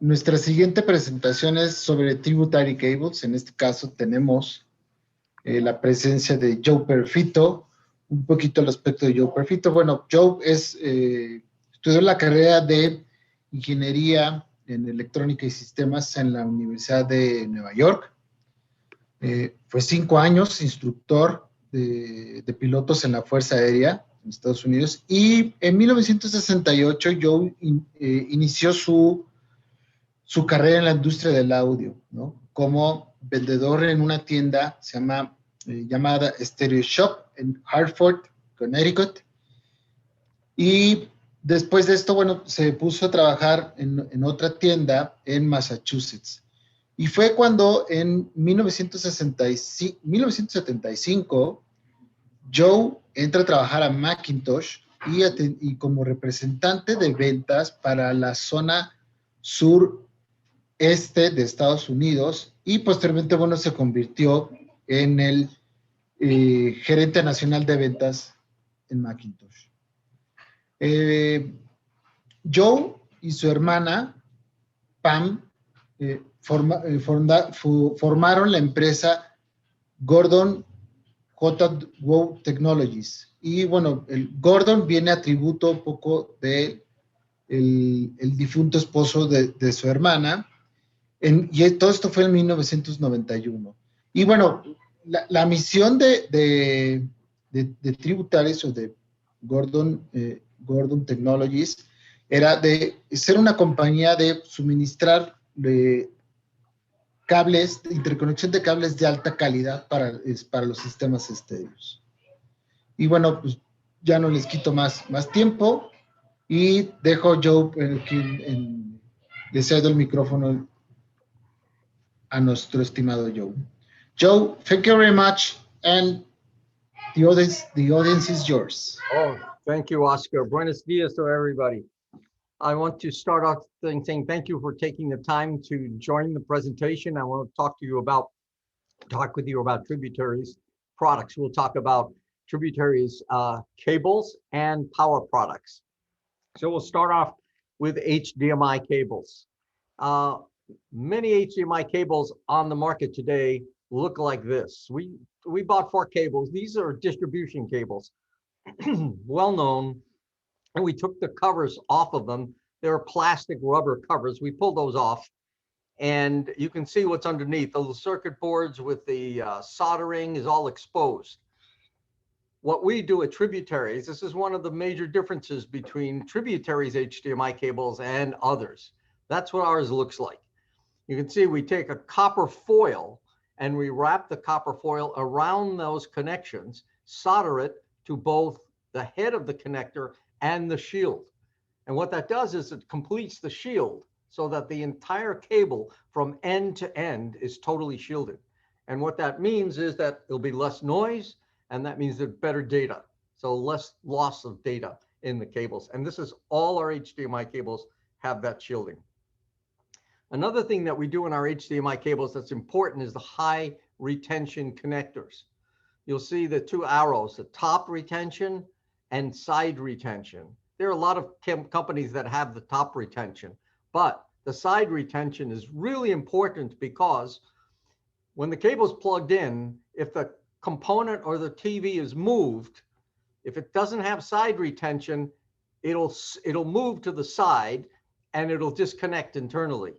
Nuestra siguiente presentación es sobre Tributary Cables. En este caso tenemos la presencia de Joe Perfito. Un poquito al respecto de Joe Perfito. Bueno, Joe estudió la carrera de Ingeniería en Electrónica y Sistemas en la Universidad de Nueva York. Fue 5 años instructor de pilotos en la Fuerza Aérea en Estados Unidos. Y en 1968 Joe inició su carrera en la industria del audio, ¿no? Como vendedor en una tienda llamada Stereo Shop en Hartford, Connecticut. Y después de esto, bueno, se puso a trabajar en otra tienda en Massachusetts. Y fue cuando en 1975 Joe entra a trabajar a Macintosh y como representante de ventas para la zona sur este de Estados Unidos, y posteriormente, bueno, se convirtió en el gerente nacional de ventas en Macintosh. Joe y su hermana Pam formaron la empresa Gordon J. Wow Technologies. Y bueno, el Gordon viene a tributo un poco de el difunto esposo de su hermana. Y todo esto fue en 1991. Y bueno, la misión de Tributaries o de Gordon Technologies era de ser una compañía de suministrar cables, de interconexión de cables de alta calidad para los sistemas estéreos. Y bueno, pues ya no les quito más tiempo y dejo Joe, le cedo el micrófono a nuestro estimado Joe. Joe, thank you very much, and the audience is yours. Oh, thank you, Oscar. Buenos dias to everybody. I want to start off saying thank you for taking the time to join the presentation. I want to talk with you about Tributaries products. We'll talk about Tributaries cables and power products. So we'll start off with HDMI cables. Many HDMI cables on the market today look like this. We bought 4 cables. These are distribution cables, well known, and we took the covers off of them. They're plastic rubber covers. We pulled those off, and you can see what's underneath. The little circuit boards with the soldering is all exposed. What we do at Tributaries, this is one of the major differences between Tributaries HDMI cables and others. That's what ours looks like. You can see we take a copper foil and we wrap the copper foil around those connections, solder it to both the head of the connector and the shield. And what that does is it completes the shield so that the entire cable from end to end is totally shielded. And what that means is that there'll be less noise, and that means there's better data. So less loss of data in the cables. And this is all our HDMI cables have that shielding. Another thing that we do in our HDMI cables that's important is the high retention connectors. You'll see the 2 arrows, the top retention and side retention. There are a lot of companies that have the top retention, but the side retention is really important because when the cable is plugged in, if the component or the TV is moved, if it doesn't have side retention, it'll move to the side and it'll disconnect internally.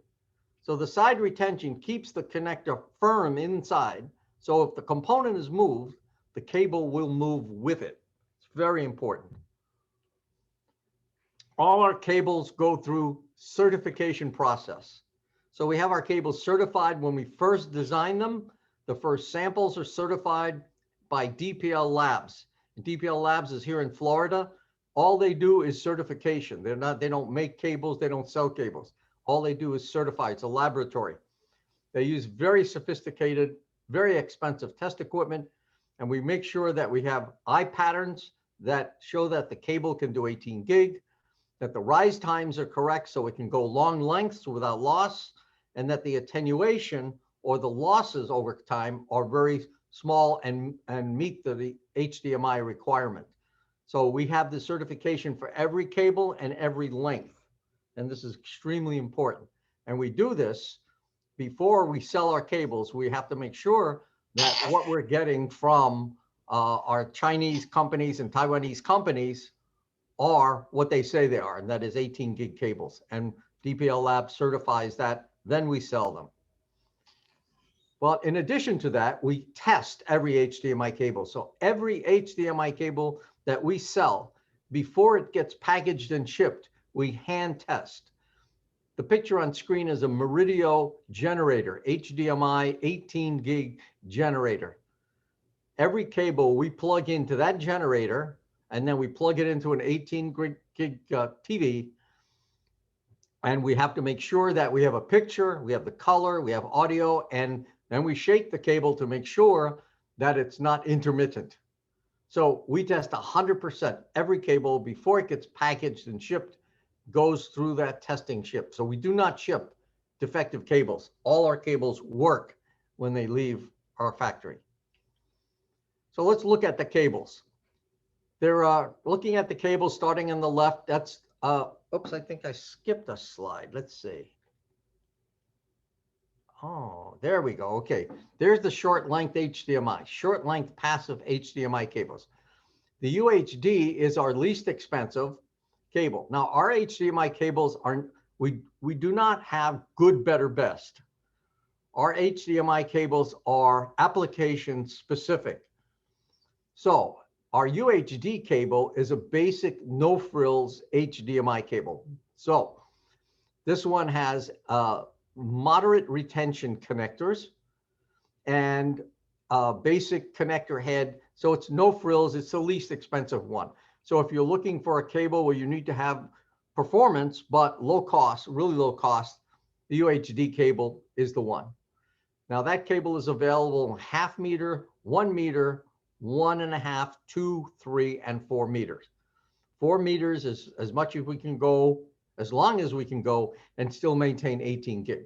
So the side retention keeps the connector firm inside. So if the component is moved, the cable will move with it. It's very important. All our cables go through certification process. So we have our cables certified when we first design them. The first samples are certified by DPL Labs. DPL Labs is here in Florida. All they do is certification. They don't make cables, they don't sell cables. All they do is certify. It's a laboratory. They use very sophisticated, very expensive test equipment, and we make sure that we have eye patterns that show that the cable can do 18 gig, that the rise times are correct so it can go long lengths without loss, and that the attenuation or the losses over time are very small and meet the HDMI requirement. So we have the certification for every cable and every length. And this is extremely important. And we do this before we sell our cables. We have to make sure that what we're getting from our Chinese companies and Taiwanese companies are what they say they are, and that is 18 gig cables. And DPL Lab certifies that, then we sell them. Well, in addition to that, we test every HDMI cable. So every HDMI cable that we sell, before it gets packaged and shipped, we hand test. The picture on screen is a Meridio generator, HDMI 18 gig generator. Every cable we plug into that generator, and then we plug it into an 18 gig TV. And we have to make sure that we have a picture, we have the color, we have audio, and then we shake the cable to make sure that it's not intermittent. So we test 100%. Every cable before it gets packaged and shipped goes through that testing ship. So we do not ship defective cables. All our cables work when they leave our factory. So let's look at the cables. They're looking at the cables starting on the left. That's, oops, I think I skipped a slide. Let's see. Oh, there we go. Okay, there's the short length HDMI, short length passive HDMI cables. The UHD is our least expensive cable. Now, our HDMI cables are, we do not have good, better, best. Our HDMI cables are application specific. So our UHD cable is a basic no frills HDMI cable. So this one has moderate retention connectors and basic connector head. So it's no frills, it's the least expensive one. So if you're looking for a cable where you need to have performance, but low cost, really low cost, the UHD cable is the one. Now that cable is available in 0.5 meter, 1 meter, 1.5, 2, 3, and 4 meters. 4 meters is as much as we can go, as long as we can go and still maintain 18 gig.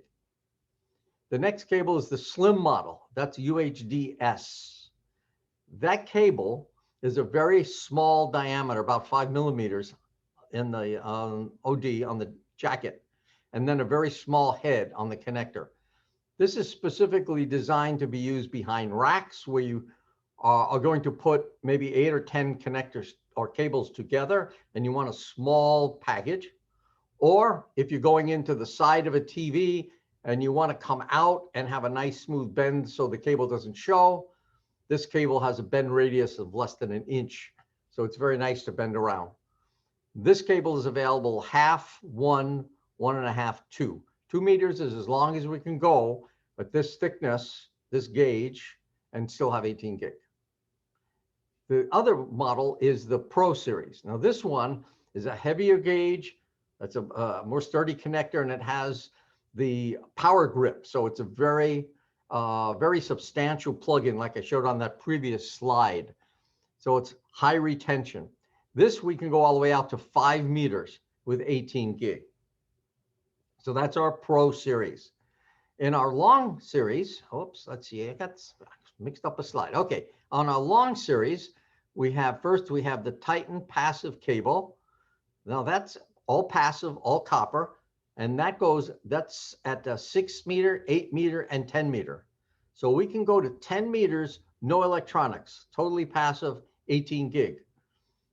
The next cable is the slim model. That's UHD-S. That cable is a very small diameter, about 5 millimeters in the OD on the jacket, and then a very small head on the connector. This is specifically designed to be used behind racks where you are going to put maybe 8 or 10 connectors or cables together and you want a small package. Or if you're going into the side of a TV and you want to come out and have a nice smooth bend so the cable doesn't show, this cable has a bend radius of less than 1 inch. So it's very nice to bend around. This cable is available 0.5, 1, 1.5, 2. 2 meters is as long as we can go, but this thickness, this gauge, and still have 18 gig. The other model is the Pro Series. Now this one is a heavier gauge. That's a more sturdy connector, and it has the power grip. So it's a very, very substantial plug-in, like I showed on that previous slide. So it's high retention. This we can go all the way out to 5 meters with 18 gig. So that's our Pro Series. In our long series, oops, let's see, I got mixed up a slide. Okay, on our long series, we have first, we have the Titan passive cable. Now that's all passive, all copper, and that's at 6 meter, 8 meter, and 10 meter. So we can go to 10 meters, no electronics, totally passive, 18 gig.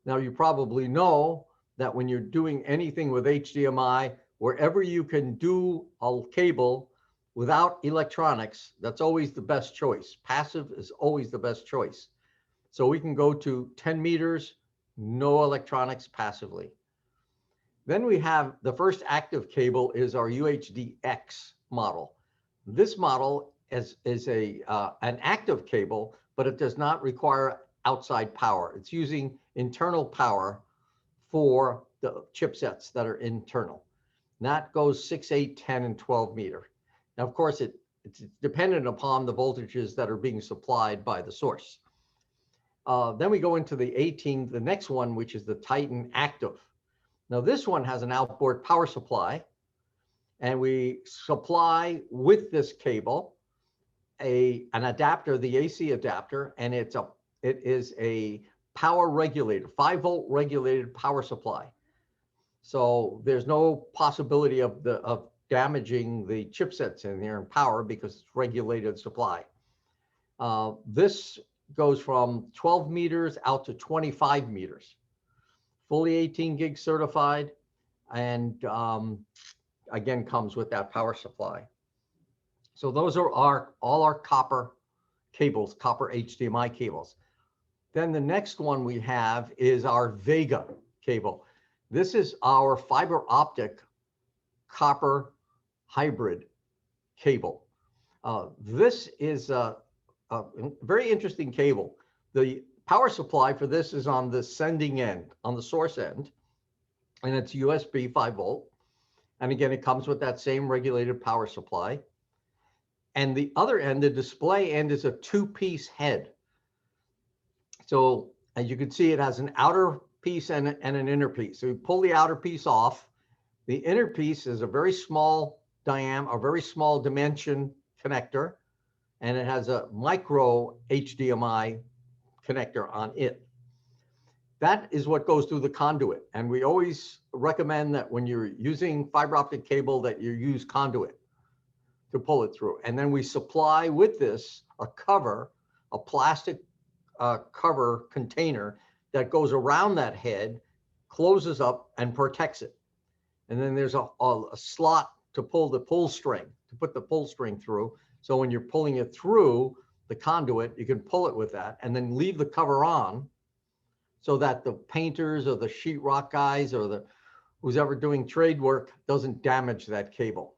Now you probably know that when you're doing anything with HDMI, wherever you can do a cable without electronics, that's always the best choice. Passive is always the best choice. So we can go to 10 meters, no electronics passively. Then we have the first active cable is our UHD-X model. This model is an active cable, but it does not require outside power. It's using internal power for the chipsets that are internal. And that goes 6, 8, 10, and 12 meter. Now, of course, it's dependent upon the voltages that are being supplied by the source. Then we go into the next one, which is the Titan Active. Now, this one has an outboard power supply, and we supply with this cable an adapter, the AC adapter, and it is a power regulator, 5-volt regulated power supply. So there's no possibility of damaging the chipsets in there and power because it's regulated supply. This goes from 12 meters out to 25 meters, fully 18 gig certified, and again comes with that power supply. So those are all our copper cables, copper HDMI cables. Then the next one we have is our Vega cable. This is our fiber optic copper hybrid cable. This is a very interesting cable. The power supply for this is on the sending end, on the source end, and it's USB 5 volt. And again, it comes with that same regulated power supply. And the other end, the display end, is a two-piece head. So as you can see, it has an outer piece and an inner piece. So you pull the outer piece off. The inner piece is a very small diameter, a very small dimension connector, and it has a micro HDMI connector on it. That is what goes through the conduit. And we always recommend that when you're using fiber optic cable that you use conduit to pull it through. And then we supply with this a cover, a plastic cover container that goes around that head, closes up and protects it. And then there's a slot to pull the pull string, to put the pull string through. So when you're pulling it through the conduit, you can pull it with that and then leave the cover on so that the painters or the sheetrock guys or who's ever doing trade work doesn't damage that cable.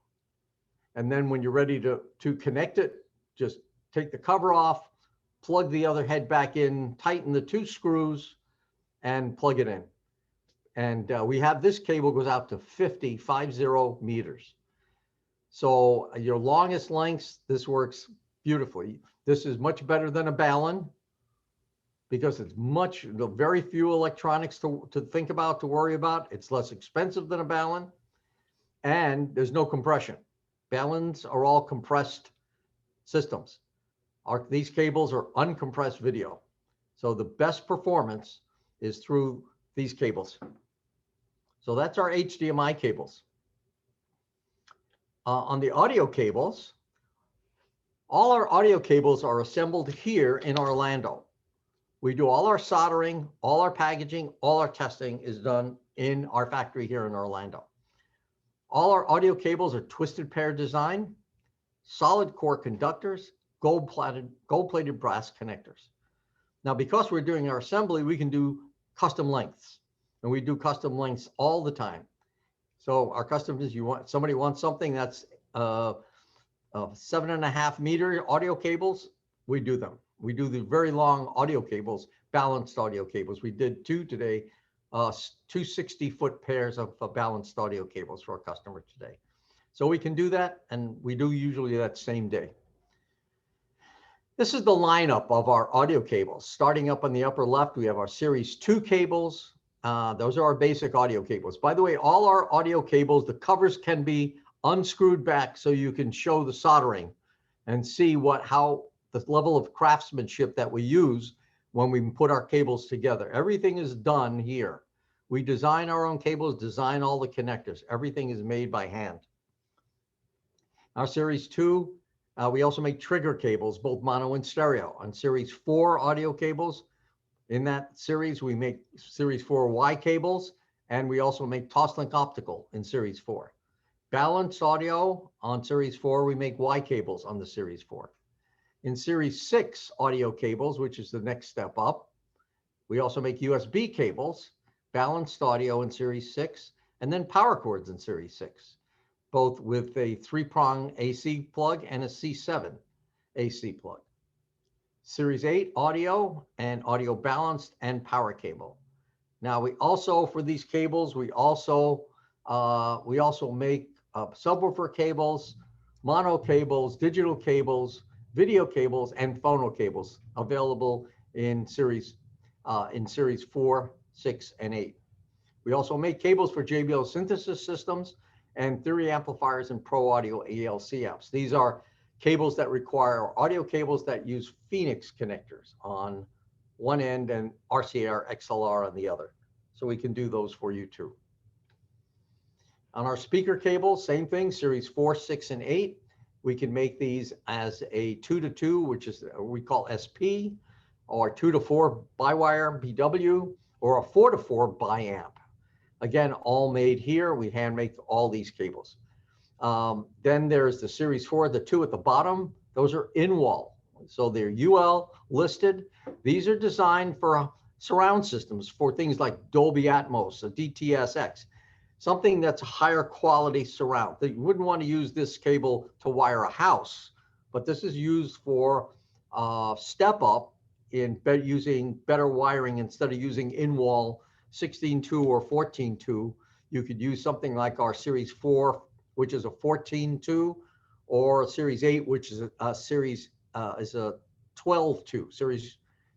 And then when you're ready to connect it, just take the cover off, plug the other head back in, tighten the two screws, and plug it in. And we have this cable goes out to 50 meters. So your longest lengths, this works beautifully. This is much better than a balun because it's very few electronics to think about, to worry about. It's less expensive than a balun, and there's no compression. Baluns are all compressed systems. These cables are uncompressed video. So the best performance is through these cables. So that's our HDMI cables. On the audio cables, all our audio cables are assembled here in Orlando. We do all our soldering, all our packaging, all our testing is done in our factory here in Orlando. All our audio cables are twisted pair design, solid core conductors, gold-plated brass connectors. Now, because we're doing our assembly, we can do custom lengths, and we do custom lengths all the time. So our customers, somebody wants something that's 7.5 meter audio cables, we do them. We do the very long audio cables, balanced audio cables. We did two today, 260-foot pairs of balanced audio cables for our customer today. So we can do that, and we do usually that same day. This is the lineup of our audio cables. Starting up on the upper left, we have our Series 2 cables. Those are our basic audio cables. By the way, all our audio cables, the covers can be unscrewed back so you can show the soldering and see how the level of craftsmanship that we use when we put our cables together. Everything is done here. We design our own cables, design all the connectors. Everything is made by hand. Our Series 2, we also make trigger cables, both mono and stereo. On Series 4 audio cables, in that series, we make Series 4Y cables, and we also make Toslink optical in Series 4. Balanced audio on Series 4, we make Y cables on the Series 4. In Series 6 audio cables, which is the next step up, we also make USB cables, balanced audio in Series 6, and then power cords in Series 6, both with a 3-prong AC plug and a C7 AC plug. Series 8 audio and audio balanced and power cable. Now we also, for these cables, we also make subwoofer cables, mono cables, digital cables, video cables, and phono cables available in Series 4, 6, and 8. We also make cables for JBL synthesis systems and theory amplifiers and Pro Audio ALC amps. These are cables that require audio cables that use Phoenix connectors on one end and RCR XLR on the other. So we can do those for you too. On our speaker cable, same thing, series 4, 6, and 8. We can make these as a 2 to 2, which is we call SP, or 2 to 4 bi-wire BW, or a 4 to 4 bi-amp. Again, all made here. We hand make all these cables. Then there's the series 4, the 2 at the bottom. Those are in-wall. So they're UL listed. These are designed for surround systems, for things like Dolby Atmos, a DTSX, something that's a higher quality surround. You wouldn't want to use this cable to wire a house, but this is used for step up in using better wiring. Instead of using in-wall 16.2 or 14.2, you could use something like our Series 4, which is a 14.2, or Series 8, which is a series is a 12.2,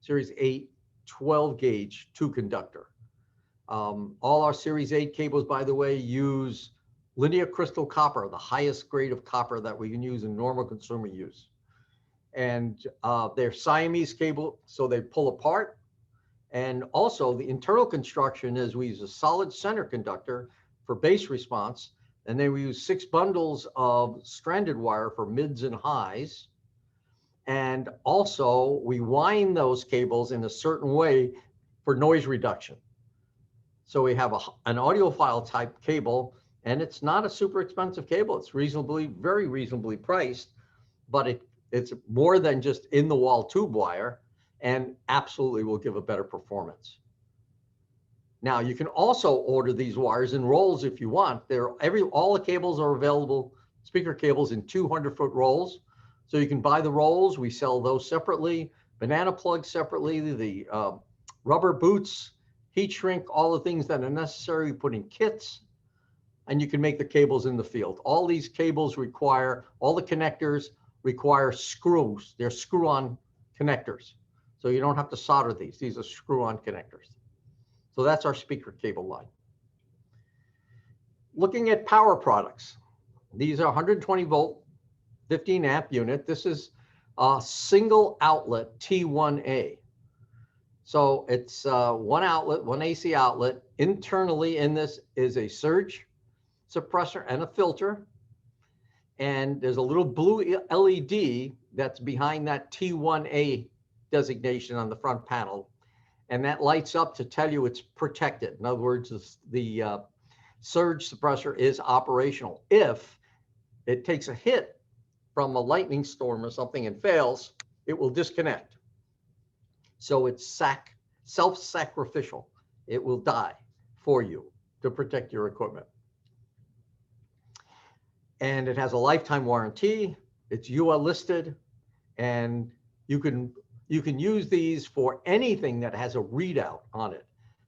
Series 8 12 gauge 2 conductor. All our Series 8 cables, by the way, use linear crystal copper, the highest grade of copper that we can use in normal consumer use. And they're Siamese cable, so they pull apart. And also the internal construction is we use a solid center conductor for base response. And then we use 6 bundles of stranded wire for mids and highs. And also we wind those cables in a certain way for noise reduction. So we have an audiophile type cable, and it's not a super expensive cable. It's very reasonably priced, but it's more than just in the wall tube wire, and absolutely will give a better performance. Now you can also order these wires in rolls if you want. All the cables are available, speaker cables, in 200-foot rolls. So you can buy the rolls. We sell those separately, banana plugs separately, the rubber boots, heat shrink, all the things that are necessary, we put in kits, and you can make the cables in the field. All these cables require, all the connectors require screws. They're screw-on connectors. So you don't have to solder these. These are screw-on connectors. So that's our speaker cable line. Looking at power products. These are 120 volt, 15 amp unit. This is a single outlet T1A. So it's one outlet, one AC outlet. Internally in this is a surge suppressor and a filter. And there's a little blue LED that's behind that T1A designation on the front panel. And that lights up to tell you it's protected. In other words, the surge suppressor is operational. If it takes a hit from a lightning storm or something and fails, it will disconnect. So it's self-sacrificial. It will die for you to protect your equipment. And it has a lifetime warranty. It's UL listed, and you can use these for anything that has a readout on it.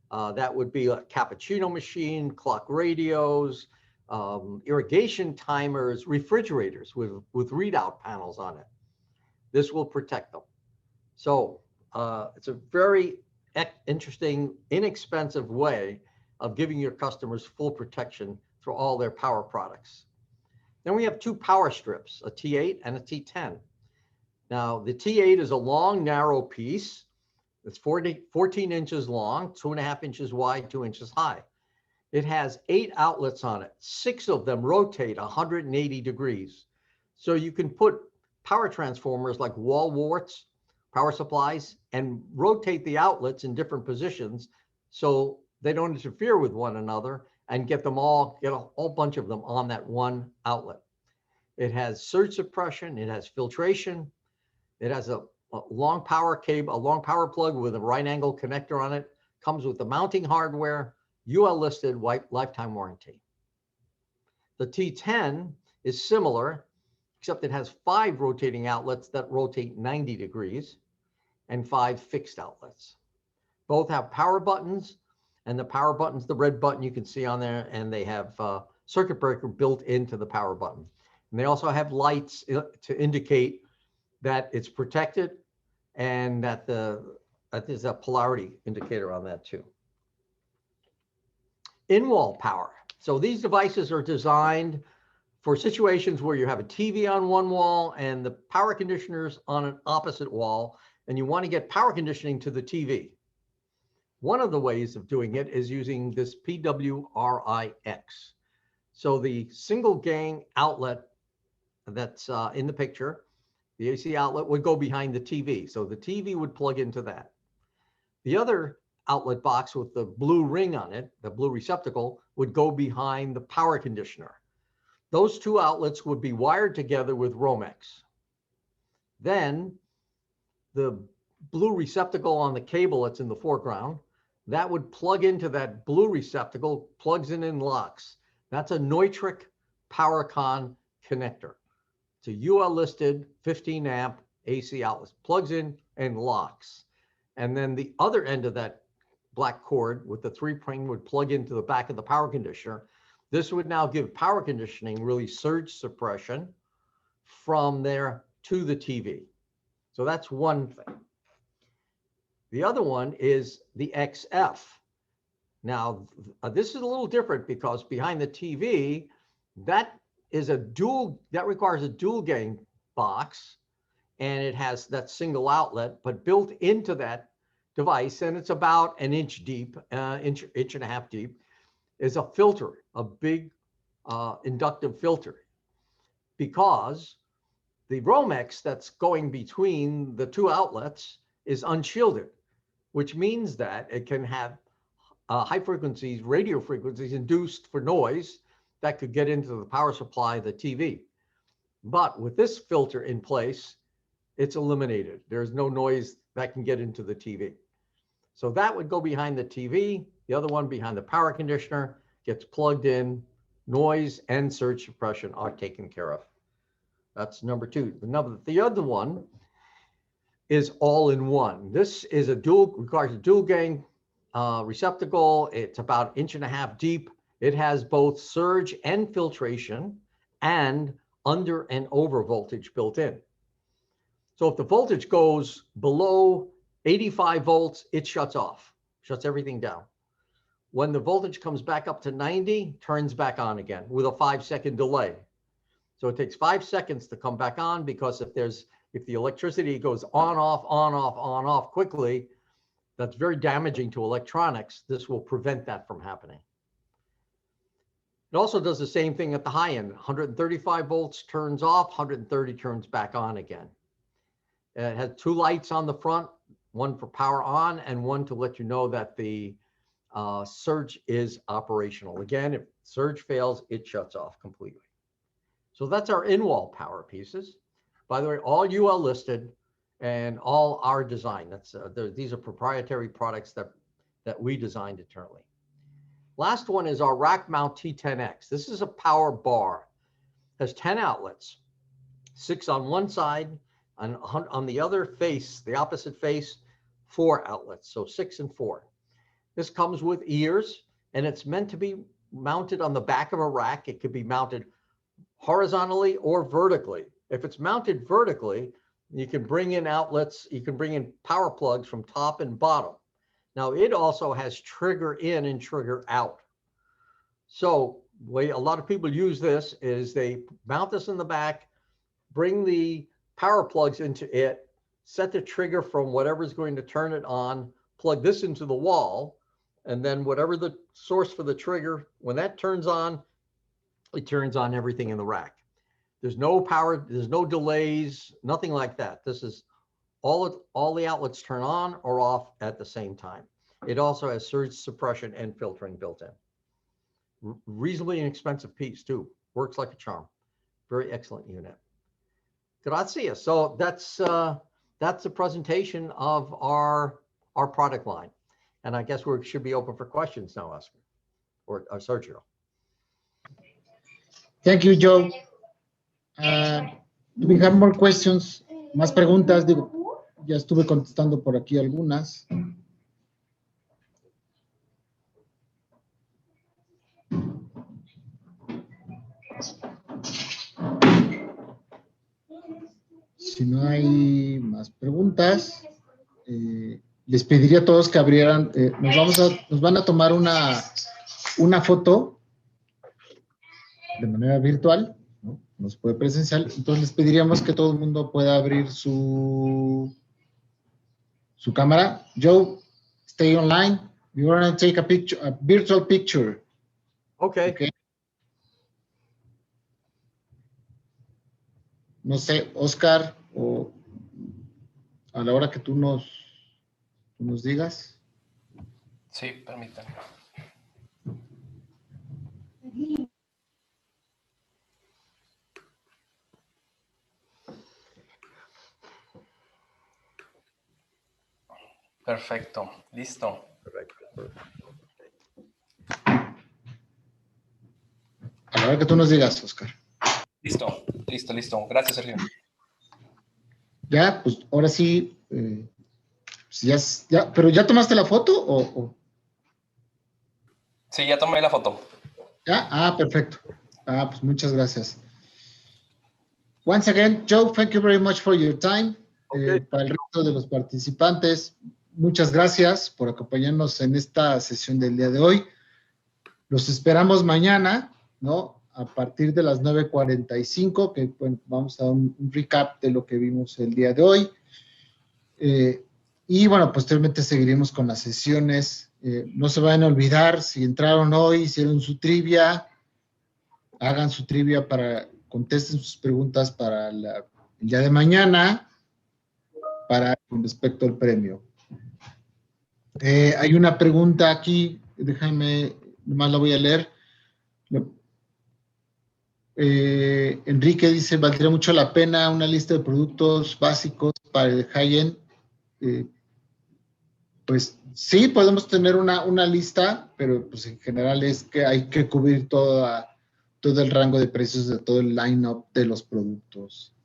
That would be a cappuccino machine, clock radios, irrigation timers, refrigerators with readout panels on it. This will protect them. So it's a very interesting, inexpensive way of giving your customers full protection through all their power products. Then we have 2 power strips, a T8 and a T10. Now, the T8 is a long, narrow piece. It's 14 inches long, 2.5 inches wide, 2 inches high. It has 8 outlets on it. 6 of them rotate 180 degrees. So you can put power transformers like wall warts, power supplies, and rotate the outlets in different positions so they don't interfere with one another, and get a whole bunch of them on that one outlet. It has surge suppression, it has filtration, it has a long power cable, a long power plug with a right angle connector on it, comes with the mounting hardware, UL listed, lifetime warranty. The T10 is similar, except it has 5 rotating outlets that rotate 90 degrees and 5 fixed outlets. Both have power buttons, and the power button's the red button you can see on there, and they have circuit breaker built into the power button. And they also have lights to indicate that it's protected, and that there's a polarity indicator on that too. In-wall power. So these devices are designed for situations where you have a TV on one wall and the power conditioners on an opposite wall, and you want to get power conditioning to the TV. One of the ways of doing it is using this PWRIX. So the single gang outlet that's in the picture, the AC outlet would go behind the TV. So the TV would plug into that. The other outlet box with the blue ring on it, the blue receptacle, would go behind the power conditioner. Those two outlets would be wired together with Romex. Then the blue receptacle on the cable that's in the foreground, that would plug into that blue receptacle, plugs in and locks. That's a Neutrik PowerCon connector. It's a UL listed 15 amp AC outlet, plugs in and locks. And then the other end of that black cord with the 3-pin would plug into the back of the power conditioner. This would now give power conditioning really surge suppression from there to the TV. So that's one thing. The other one is the XF. Now, this is a little different because behind the TV, that requires a dual gang box, and it has that single outlet, but built into that device, and it's about an inch deep, inch and a half deep, is a filter, a big inductive filter, because the Romex that's going between the two outlets is unshielded, which means that it can have high frequencies, radio frequencies induced for noise that could get into the power supply of the TV. But with this filter in place, it's eliminated. There's no noise that can get into the TV. So that would go behind the TV. The other one behind the power conditioner gets plugged in. Noise and surge suppression are taken care of. That's number two. The other one is all-in-one. This is requires a dual gang receptacle. It's about 1.5 inches deep. It has both surge and filtration and under and over voltage built in. So if the voltage goes below 85 volts, it shuts off, shuts everything down. When the voltage comes back up to 90, turns back on again with a 5-second delay. So it takes 5 seconds to come back on, because if the electricity goes on, off quickly, that's very damaging to electronics. This will prevent that from happening. It also does the same thing at the high end. 135 volts turns off, 130 turns back on again. It has 2 lights on the front, one for power on and one to let you know that the surge is operational. Again, if surge fails, it shuts off completely. So that's our in-wall power pieces. By the way, all UL listed and all our design. These are proprietary products that we designed internally. Last one is our rack mount T10X. This is a power bar. It has 10 outlets, 6 on one side, and on the other face, the opposite face, 4 outlets, so 6 and 4. This comes with ears, and it's meant to be mounted on the back of a rack. It could be mounted horizontally or vertically. If it's mounted vertically, you can bring in outlets, you can bring in power plugs from top and bottom. Now, it also has trigger in and trigger out. So the way a lot of people use this is they mount this in the back, bring the power plugs into it, set the trigger from whatever's going to turn it on, plug this into the wall, and then whatever the source for the trigger, when that turns on, it turns on everything in the rack. There's no power, there's no delays, nothing like that. This is all the outlets turn on or off at the same time. It also has surge suppression and filtering built in. Reasonably inexpensive piece too. Works like a charm. Very excellent unit. Grazie. So that's the presentation of our product line. And I guess we should be open for questions now, Oscar, or Sergio. Thank you, Joe. Do we have more questions? Más preguntas, digo, ya estuve contestando por aquí algunas. Si no hay más preguntas, les pediría a todos que abrieran, nos van a tomar una foto de manera virtual, ¿no? Se puede presencial, entonces les pediríamos que todo el mundo pueda abrir su cámara. Joe, stay online. We're going to take a virtual picture. Okay. no sé, Oscar, o a la hora que tú nos digas. Sí, permítanme. Perfecto, listo. A la hora que tú nos digas, Oscar. Listo, listo, listo. Gracias, Sergio. Ya, pues ahora sí, pues ya, pero ¿ya tomaste la foto o? Sí, ya tomé la foto. ¿Ya? Ah, perfecto. Ah, pues muchas gracias. Once again, Joe, thank you very much for your time. Okay. Para el resto de los participantes, muchas gracias por acompañarnos en esta sesión del día de hoy. Los esperamos mañana, ¿no? A partir de las 9:45, que bueno, vamos a dar un recap de lo que vimos el día de hoy. Y bueno, posteriormente seguiremos con las sesiones. No se vayan a olvidar, si entraron hoy, hicieron su trivia, hagan su trivia contesten sus preguntas para el día de mañana, con respecto al premio. Hay una pregunta aquí, déjame, nomás la voy a leer. Enrique dice, ¿valdría mucho la pena una lista de productos básicos para el high-end? Pues sí, podemos tener una lista, pero pues en general es que hay que cubrir todo el rango de precios de todo el line-up de los productos.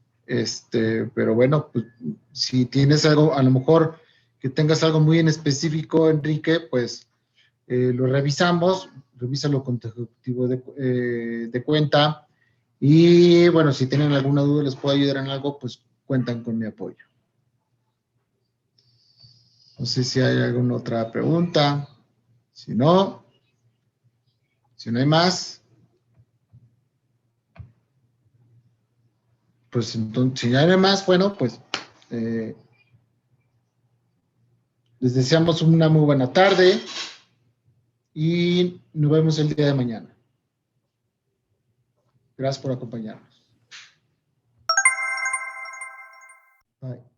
Pero bueno, pues, si tienes algo, a lo mejor que tengas algo muy en específico, Enrique, pues lo revisamos, revísalo con tu ejecutivo de cuenta. Y bueno, si tienen alguna duda, les puedo ayudar en algo, pues cuentan con mi apoyo. No sé si hay alguna otra pregunta. Si no hay más, pues entonces, si no hay más, bueno, pues les deseamos una muy buena tarde y nos vemos el día de mañana. Gracias por acompañarnos. Bye.